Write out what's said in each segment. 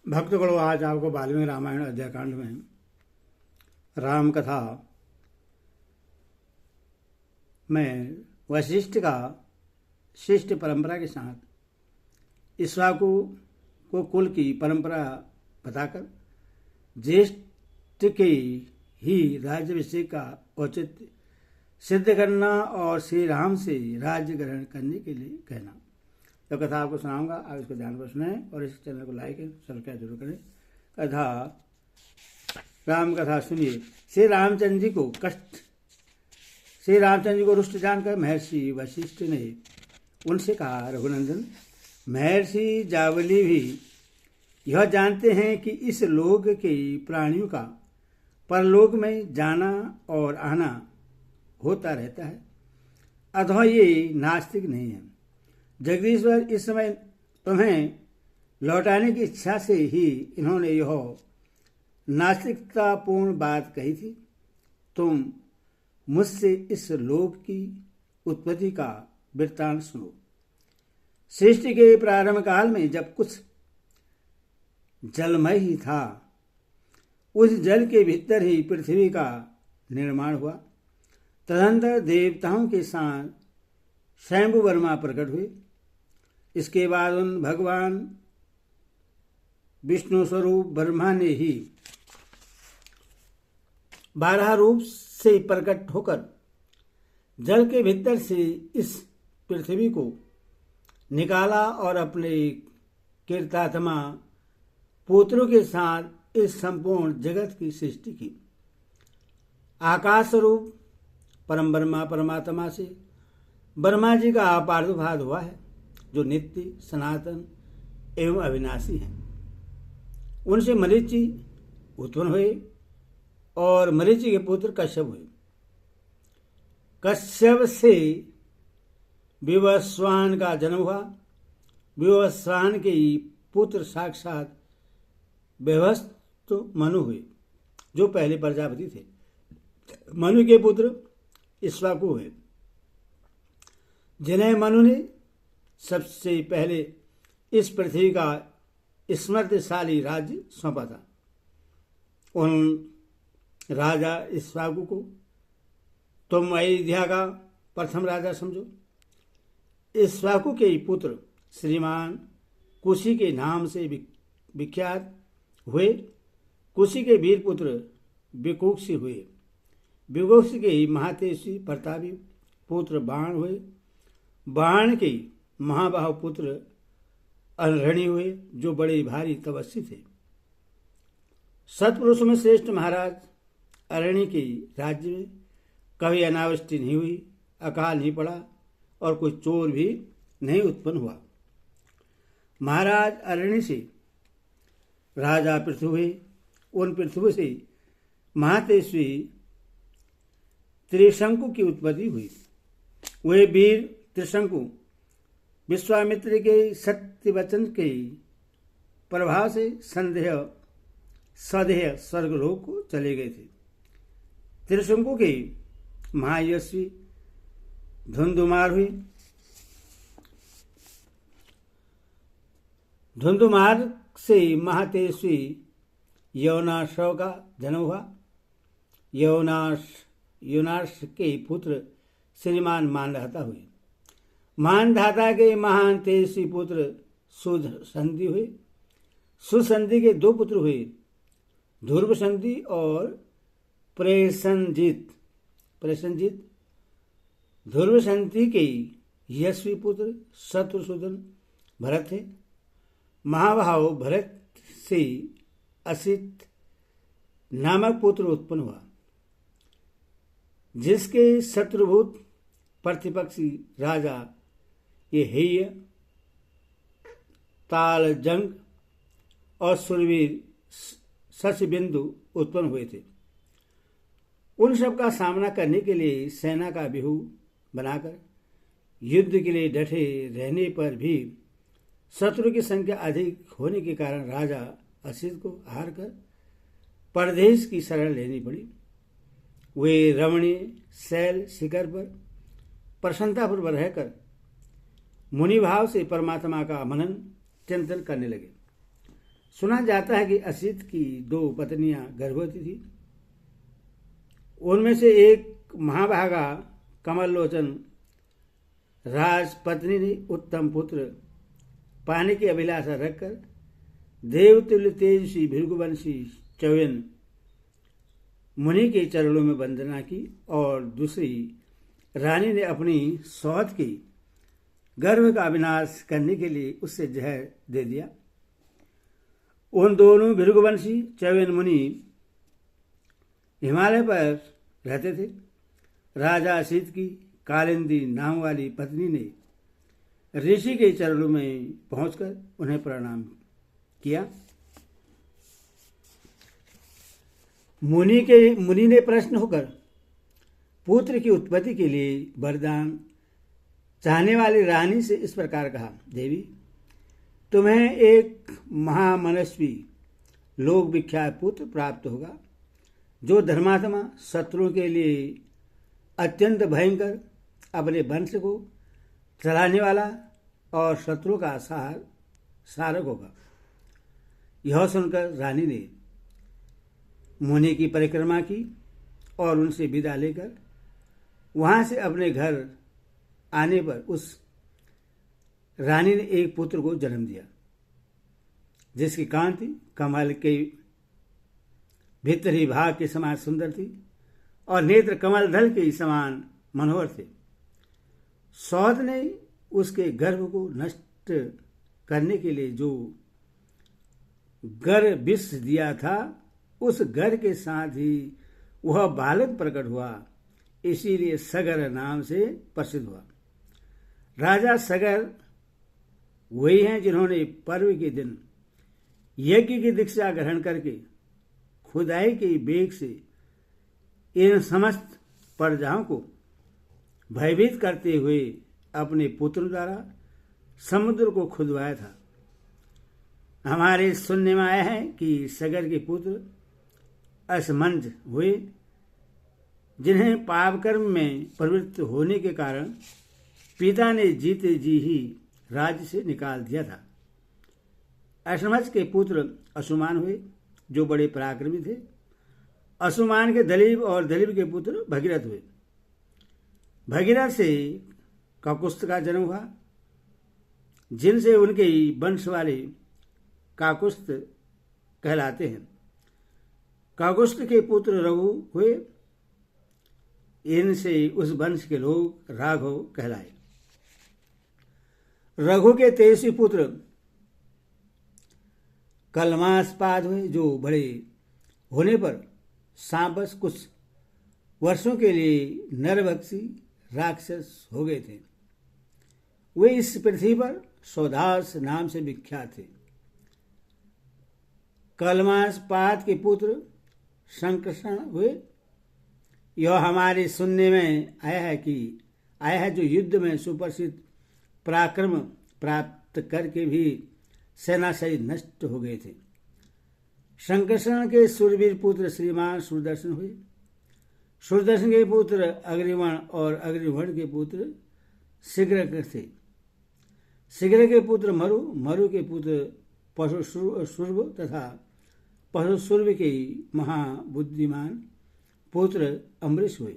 भक्तगणों, आज आपको वाल्मीकि रामायण अध्यायकांड में राम कथा में वशिष्ठ का शिष्ट परंपरा के साथ इक्ष्वाकु को कुल की परंपरा बताकर ज्येष्ठ के ही राज्याभिषेक का औचित्य सिद्ध करना और श्री राम से राज्य ग्रहण करने के लिए कहना। तो कथा आपको सुनाऊंगा, आप इसको ध्यान पर सुने और इस चैनल को लाइक सब्सक्राइब जरूर करें। कथा राम कथा सुनिए। श्री रामचंद्र जी को रुष्ट जानकर महर्षि वशिष्ठ ने उनसे कहा, रघुनंदन, महर्षि जावली भी यह जानते हैं कि इस लोक के प्राणियों का परलोक में जाना और आना होता रहता है, अथवा ये नास्तिक नहीं है। जगदीश्वर, इस समय तुम्हें लौटाने की इच्छा से ही इन्होंने यह नास्तिकतापूर्ण बात कही थी। तुम मुझसे इस लोक की उत्पत्ति का वृत्तांत सुनो। सृष्टि के प्रारंभ काल में जब कुछ जलमय ही था, उस जल के भीतर ही पृथ्वी का निर्माण हुआ। तदंतर देवताओं के साथ स्वयंभू वर्मा प्रकट हुए। इसके बाद उन भगवान विष्णु स्वरूप ब्रह्मा ने ही 12 रूप से प्रकट होकर जल के भीतर से इस पृथ्वी को निकाला और अपने कीर्तात्मा पुत्रों के साथ इस संपूर्ण जगत की सृष्टि की। आकाश स्वरूप परम ब्रह्मा परमात्मा से ब्रह्मा जी का प्रादुर्भाव हुआ है, जो नित्य सनातन एवं अविनाशी है। उनसे मरीचि उत्पन्न हुए और मरीचि के पुत्र कश्यप हुए। कश्यप से विवस्वान का जन्म हुआ। विवस्वान के पुत्र साक्षात व्यवस्थ मनु हुए, जो पहले प्रजापति थे। मनु के पुत्र इक्ष्वाकु हुए, जिन्हें मनु ने सबसे पहले इस पृथ्वी का स्मृतिशाली राज्य सौंपा था। उन राजा इक्ष्वाकु को तुम अयोध्या का प्रथम राजा समझो। इक्ष्वाकु के पुत्र श्रीमान कुशी के नाम से विख्यात हुए। कुशी के वीर पुत्र विकुक्षी हुए। विकुक्षी के महातेजी प्रतापी पुत्र बाण हुए। बाण के महाबाहु पुत्र अरणि हुए, जो बड़े भारी तपस्वी थे। सत्पुरुषों में श्रेष्ठ महाराज अरणि के राज्य में कभी अनावृष्टि नहीं हुई, अकाल नहीं पड़ा और कोई चोर भी नहीं उत्पन्न हुआ। महाराज अरणि से राजा पृथु हुए। उन पृथु से महातेजस्वी त्रिशंकु की उत्पत्ति हुई। वे वीर त्रिशंकु विश्वामित्र के सत्य वचन के प्रभाव से सदेह स्वर्गलोक को चले गए थे। त्रिशंकु के महायशस्वी धुंधुमार हुई। धुंधुमार से महातेजस्वी यवनाशव का जन्म हुआ। यवनाश के पुत्र श्रीमान मानधाता हुए। मानधाता के महान तेजस्वी पुत्र सुसंधि हुए। सुसंधि के 2 पुत्र हुए, ध्रुवसंधि और प्रेषणजित। ध्रुवसंधि के यशस्वी पुत्र शत्रुसूदन भरत थे। महाभाव भरत से असित नामक पुत्र उत्पन्न हुआ, जिसके शत्रुभूत प्रतिपक्षी राजा ये हेय, तालजंग और सुरवीर शशबिंदु उत्पन्न हुए थे। उन सब का सामना करने के लिए सेना का व्यूह बनाकर युद्ध के लिए डटे रहने पर भी शत्रु की संख्या अधिक होने के कारण राजा असित को हार कर परदेश की शरण लेनी पड़ी। वे रमणीय शैल शिखर पर प्रसन्नतापूर्वक रहकर मुनिभाव से परमात्मा का मनन चिंतन करने लगे। सुना जाता है कि असित की 2 पत्नियां गर्भवती थी। उनमें से एक महाभागा कमल लोचन राजपत्नी ने उत्तम पुत्र पाने की अभिलाषा रखकर देवतुल्य तेजस्वी भृगुवंशी च्यवन मुनि के चरणों में वंदना की, और दूसरी रानी ने अपनी सौत की गर्भ का विनाश करने के लिए उससे जहर दे दिया। उन दोनों भृगुवंशी च्यवन मुनि हिमालय पर रहते थे। राजा असित की कालिंदी नाम वाली पत्नी ने ऋषि के चरणों में पहुंचकर उन्हें प्रणाम किया। मुनि ने प्रश्न होकर पुत्र की उत्पत्ति के लिए वरदान चाहने वाली रानी से इस प्रकार कहा, देवी, तुम्हें एक महामनस्वी लोक विख्यात पुत्र प्राप्त होगा, जो धर्मात्मा, शत्रुओं के लिए अत्यंत भयंकर, अपने वंश को चलाने वाला और शत्रु का सारक होगा। यह सुनकर रानी ने मुनि की परिक्रमा की और उनसे विदा लेकर वहां से अपने घर आने पर उस रानी ने एक पुत्र को जन्म दिया, जिसकी कांति कमल के भीतरी भाग के समान सुंदर थी और नेत्र कमल दल के समान मनोहर थे। सौत ने उसके गर्भ को नष्ट करने के लिए जो गर विष दिया था, उस गर के साथ ही वह बालक प्रकट हुआ, इसीलिए सगर नाम से प्रसिद्ध हुआ। राजा सगर वही हैं जिन्होंने पर्व के दिन यज्ञ की दीक्षा ग्रहण करके खुदाई के वेग से इन समस्त प्रजाओं को भयभीत करते हुए अपने पुत्र द्वारा समुद्र को खुदवाया था। हमारे सुनने में आया है कि सगर के पुत्र असमंज हुए, जिन्हें पाप कर्म में प्रवृत्त होने के कारण पिता ने जीते जी ही राज्य से निकाल दिया था। असमंज के पुत्र असुमान हुए, जो बड़े पराक्रमी थे। असुमान के दलीब और दलीब के पुत्र भगीरथ हुए। भगीरथ से काकुस्थ का जन्म हुआ, जिनसे उनके वंश वाले काकुस्थ कहलाते हैं। काकुस्थ के पुत्र रघु हुए, इनसे उस वंश के लोग राघव कहलाए। रघु के 23 पुत्र कलमास्पाद हुए, जो बड़े होने पर सांबस कुछ वर्षों के लिए नरभक्षी राक्षस हो गए थे। वे इस पृथ्वी पर सौदास नाम से विख्यात थे। कलमास्पाद के पुत्र संकर्षण हुए। यह हमारे सुनने में आया है जो युद्ध में सुप्रसिद्ध पराक्रम प्राप्त करके भी सेना सहित नष्ट हो गए थे। संकर्षण के सूरवीर पुत्र श्रीमान सूरदर्शन हुए। सूरदर्शन के पुत्र अग्निवण और अग्निवण के पुत्र शीघ्र थे। शीघ्र के पुत्र मरु, मरु के पुत्र पशुशुर्व तथा पशुशुर्व के महाबुद्धिमान पुत्र अम्बरीश हुए।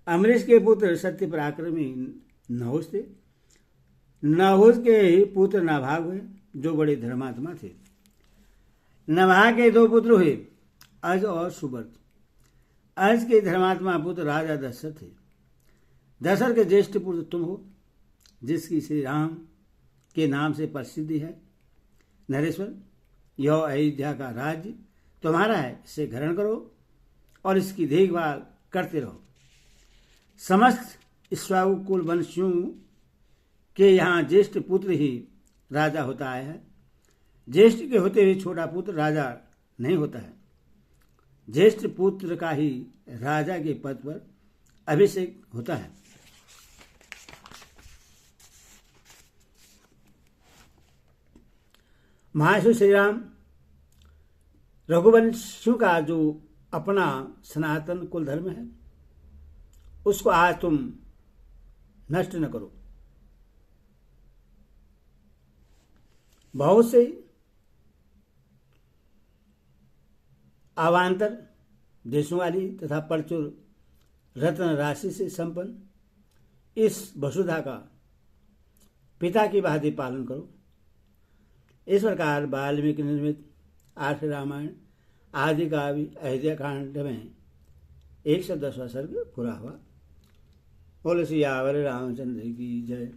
अम्बरीश के पुत्र सत्य पराक्रमी नहुष थे। नहुष के पुत्र नाभाग हुए, जो बड़े धर्मात्मा थे। नाभाग के 2 पुत्र हुए, अज और सुब्रत। अज के धर्मात्मा पुत्र राजा दशरथ थे। दशरथ के ज्येष्ठ पुत्र तुम हो, जिसकी श्री राम के नाम से प्रसिद्धि है। नरेश्वर, यह अयोध्या का राज्य तुम्हारा है, इसे ग्रहण करो और इसकी देखभाल करते रहो। समस्त इक्ष्वाकु कुल वंशियों के यहाँ ज्येष्ठ पुत्र ही राजा होता आया है। ज्येष्ठ के होते हुए छोटा पुत्र राजा नहीं होता है। ज्येष्ठ पुत्र का ही राजा के पद पर अभिषेक होता है। महर्षि श्री राम रघुवंशियों का जो अपना सनातन कुल धर्म है, उसको आज तुम नष्ट न करो। बहुत से अवान्तर देशों वाली तथा प्रचुर रत्न राशि से संपन्न इस वसुधा का पिता की भांति पालन करो। इस प्रकार वाल्मीकि निर्मित 8 रामायण आदि का भी अयोध्या कांड में 110वां सर्ग पूरा हुआ। बोले सियावर रामचंद्र की जय।